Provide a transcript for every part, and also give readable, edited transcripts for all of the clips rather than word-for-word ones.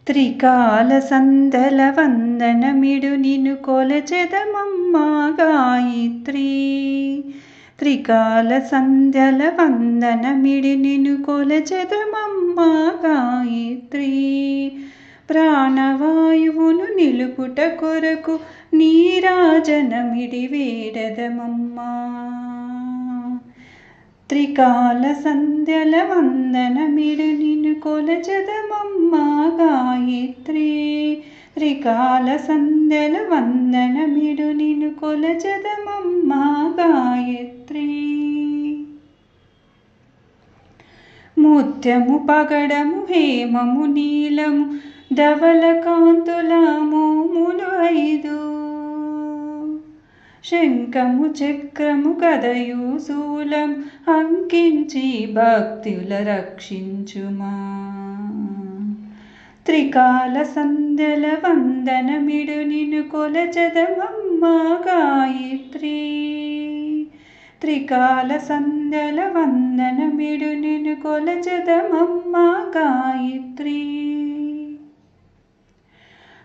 త్రికాల సందల వందనమిడు నిను కొలచెదమమ్మా గాయత్రి. త్రికాల సంధ్యల వందనమిడి నిను కొలచెదమమ్మా గాయత్రి. ప్రాణవాయువును నిలుపుట కొరకు నీరాజనమిడి వేడదమమ్మా. త్రికాల సంధ్యల వందనమిడు నిన్ను కొలచెదమమ్మా గాయత్రి. త్రికాల సంధ్యల వందనమిడు నిన్ను కొలచెదమమ్మా గాయత్రి. ముత్యము పగడము హేమము నీలము ధవల కాంతుల మోములు 5, శంఖము చక్రము గదయు శూలము అంకించి భక్తుల రక్షించుమా. త్రికాల సంధ్యల వందనమిడు నిన్ను కొలచెదమమ్మా గాయత్రి. త్రికాల సంధ్యల వందనమిడు నిన్ను కొలచెదమమ్మా గాయత్రి.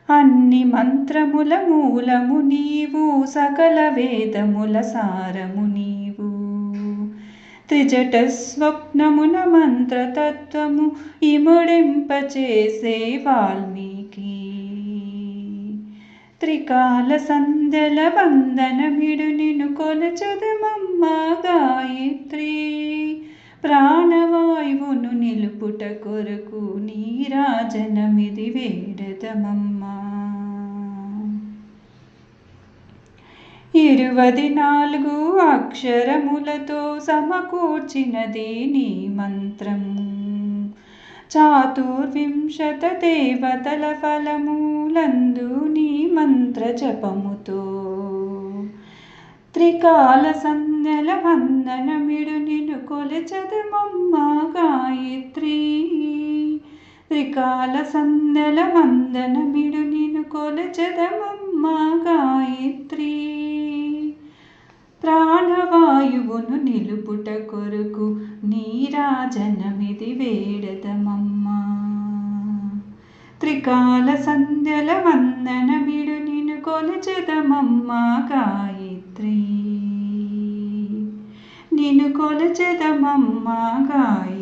అన్ని మంత్రముల మూలము నీవు, సకల వేదముల సారము నీవు. త్రిజట స్వప్నమున మంత్రతత్వము ఇముడింపచేసే వాల్మీకి. త్రికాల సంధ్యల వందనమిడు నిన్ను కొలచెదమమ్మా గాయత్రి. ప్రాణవాయువును నిలుపుట కొరకు నీరాజనమిది వేడదమమ్మా. 24 అక్షరములతో సమకూర్చినది నీ మంత్రము. చాతుర్వింశత దేవతల ఫలములందు నీ మంత్ర జపముతో. త్రికాల సంధ్యల వందనమిడు నిన్ను కొలచెదమమ్మా గాయత్రి. త్రికాల సంధ్యల వందనమిడు నిన్ను కొలచెదమమ్మా గాయత్రి. ప్రాణవాయువును నిలుపుట కొరకు నీరాజనమిది వేడదమమ్మా. త్రికాల సంధ్యల వందనమిడు నిన్ను కొలచెదమమ్మా గాయత్రి. నిన్ను కొలచెదమమ్మా గాయత్రి.